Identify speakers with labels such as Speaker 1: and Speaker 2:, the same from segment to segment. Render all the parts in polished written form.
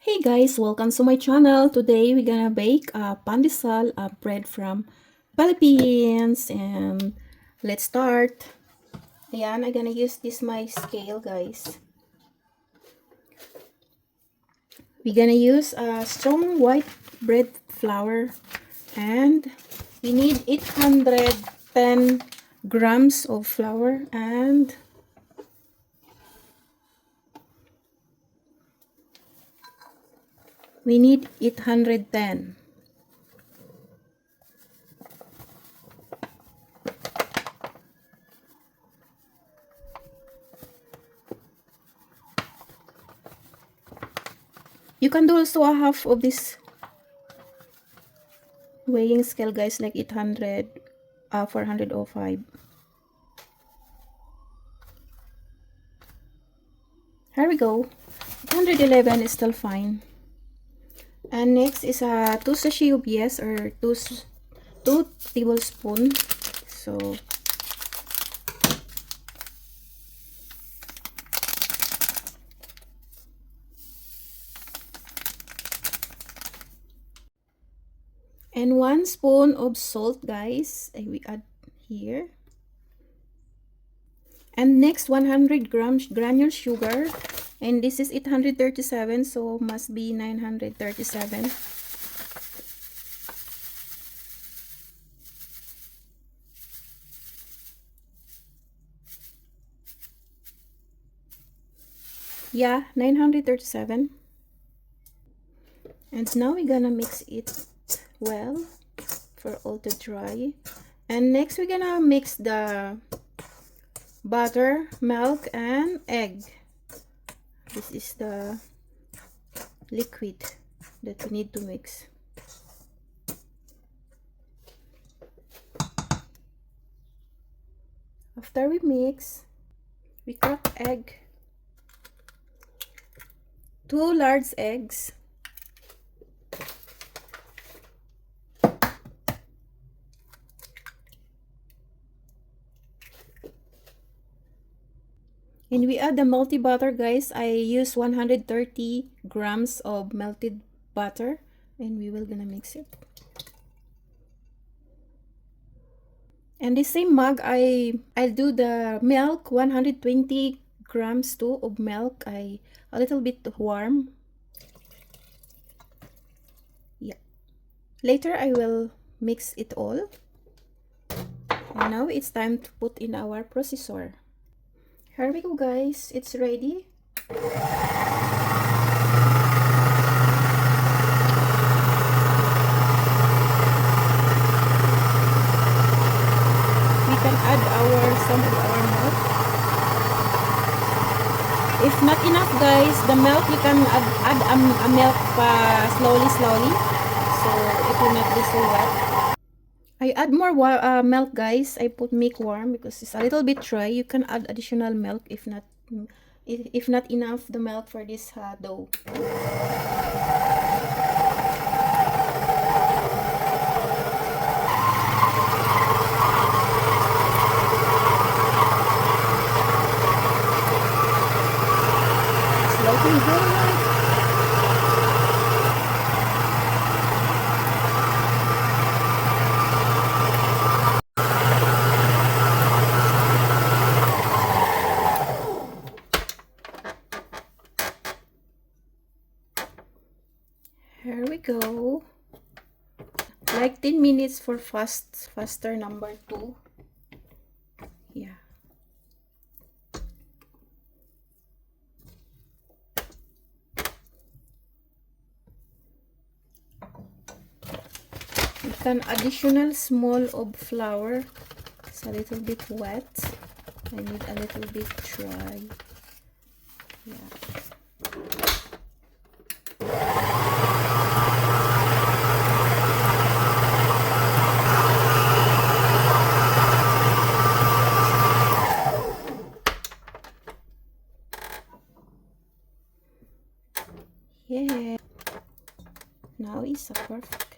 Speaker 1: Hey guys, welcome to my channel. Today we're gonna bake a pandesal, a bread from Philippines, and let's start. Ayan, I'm gonna use this my scale, guys. We're gonna use a strong white bread flour, and we need 810 grams of flour, and we need 810. You can do also a half of this weighing scale, guys, like 800, 405. Here we go. 811 is still fine. And next is a 2 sachet of yeast, or 2 tablespoons. So and 1 spoon of salt, guys, we add here. And next 100 grams granule sugar, and this is 837, so must be 937. Yeah, 937. And now we're gonna mix it well for all to dry. And next we're gonna mix the butter, milk, and egg. This is the liquid that we need to mix. After we mix, we crack egg. 2 large eggs. And we add the melted butter, guys. I use 130 grams of melted butter, and we will gonna mix it. And the same mug, I'll do the milk, 120 grams too of milk. A little bit warm. Yeah. Later I will mix it all. And now it's time to put in our processor. Here we go, guys. It's ready. We can add some of our milk. If not enough, guys, the milk, you can add a milk slowly. So it will not be so wet. I add more milk, guys. I put make warm because it's a little bit dry. You can add additional milk if not enough the milk for this dough. It's looking good. Here we go. Like 10 minutes for faster number 2. Yeah. We can additional small of flour. It's a little bit wet. I need a little bit dry. Yeah. Yeah. Now it's a perfect.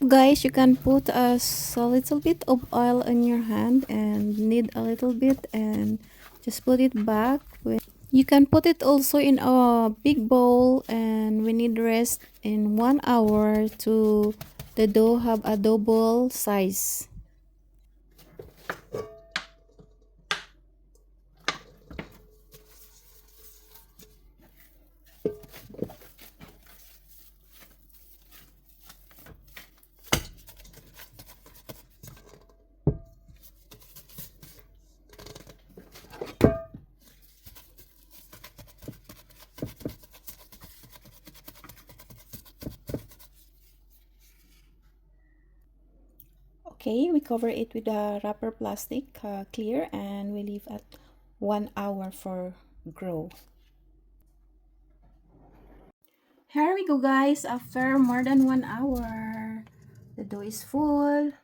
Speaker 1: guys, you can put a little bit of oil on your hand and knead a little bit and just put it back. You can put it also in a big bowl and we need rest in 1 hour to the dough have a double size. Okay, we cover it with a wrapper plastic clear and we leave at 1 hour for grow. Here we go guys, after more than 1 hour. The dough is full.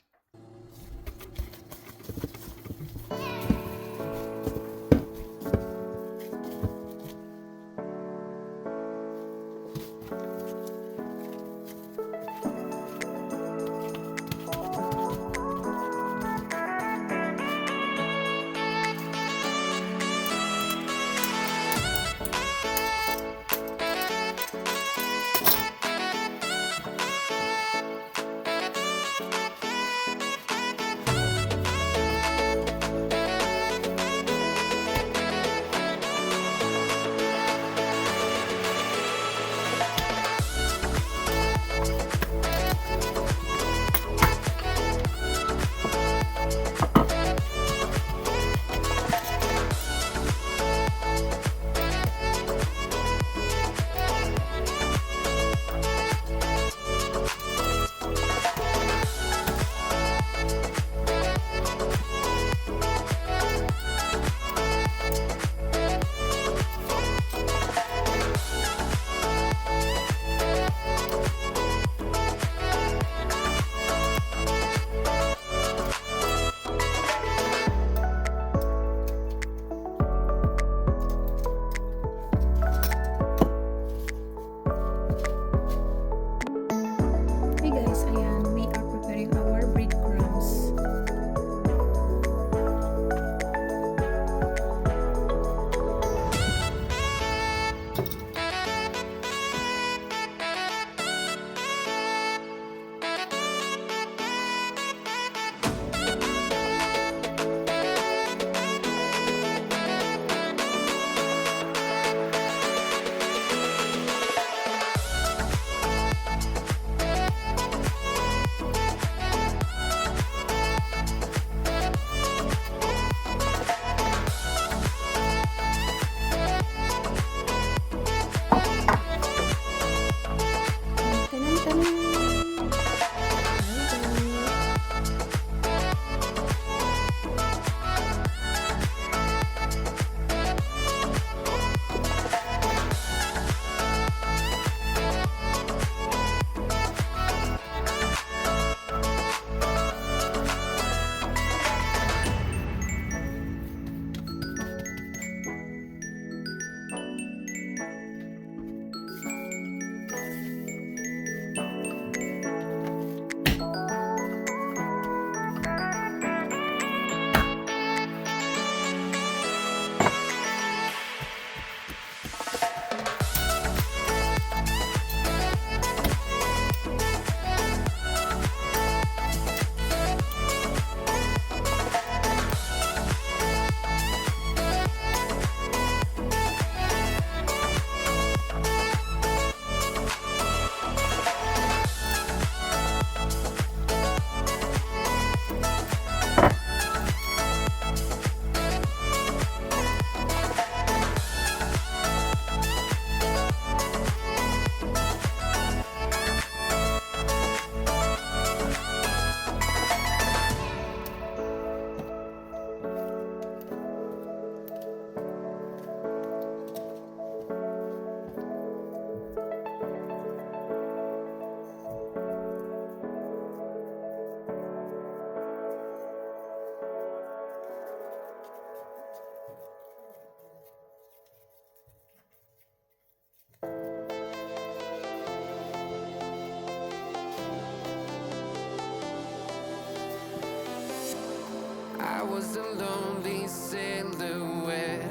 Speaker 2: was a lonely silhouette,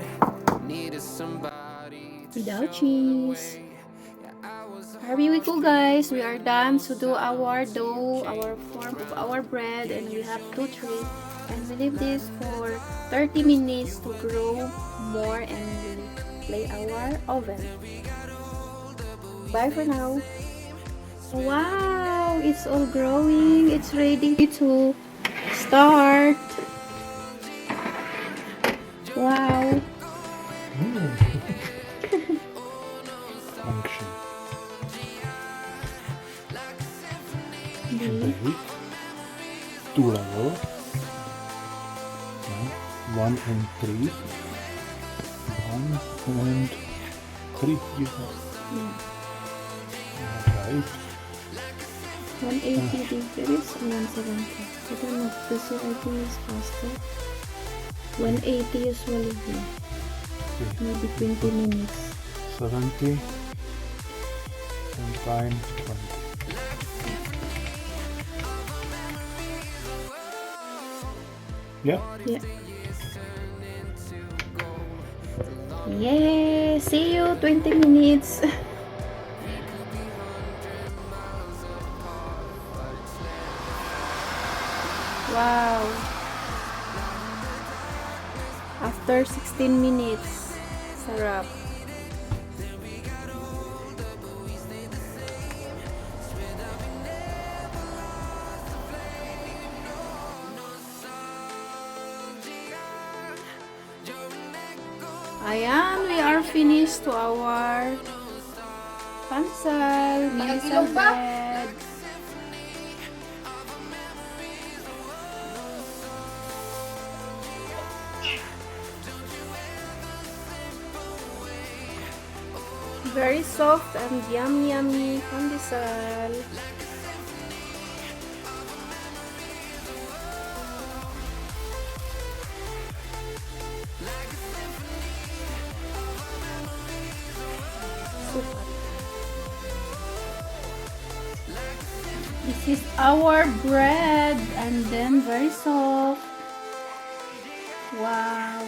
Speaker 2: needed somebody to
Speaker 1: Without
Speaker 2: show the
Speaker 1: cheese.
Speaker 2: way. Yeah, I was a
Speaker 1: Here we
Speaker 2: harsh
Speaker 1: go,
Speaker 2: kid
Speaker 1: guys. We are
Speaker 2: when
Speaker 1: done
Speaker 2: no
Speaker 1: to do our
Speaker 2: sound you
Speaker 1: dough, our
Speaker 2: came
Speaker 1: form of
Speaker 2: around.
Speaker 1: our bread,
Speaker 2: Yeah,
Speaker 1: and we
Speaker 2: you
Speaker 1: have
Speaker 2: showed
Speaker 1: two
Speaker 2: me
Speaker 1: trays.
Speaker 2: all
Speaker 1: And we
Speaker 2: the
Speaker 1: leave this
Speaker 2: places
Speaker 1: for
Speaker 2: that
Speaker 1: 30
Speaker 2: you
Speaker 1: minutes to
Speaker 2: would
Speaker 1: grow
Speaker 2: lead
Speaker 1: more,
Speaker 2: me.
Speaker 1: and we play our oven.
Speaker 2: Till we got older, but we
Speaker 1: Bye for
Speaker 2: stayed the
Speaker 1: now.
Speaker 2: same. Swear there'll be
Speaker 1: Wow, it's all
Speaker 2: never
Speaker 1: growing. It's ready to start. Wow.
Speaker 3: Function.
Speaker 1: B.
Speaker 3: Bake. Two levels. One and three. One and three. You have.
Speaker 1: Yeah.
Speaker 3: Right.
Speaker 1: 180 degrees and 170. I don't know because I think it's faster. 180 usually here. Maybe 20 minutes.
Speaker 3: 70 and time 20. Yeah.
Speaker 1: Yeah. Yay! See you 20 minutes. Wow. After 16 minutes. Sarap. Ayan, we are finished to our Pandesal Pandesal bread. Very soft and yummy Pandesal. Super. This is our bread and then very soft. Wow.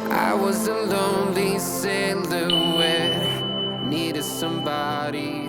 Speaker 2: I was a lonely silhouette, needed somebody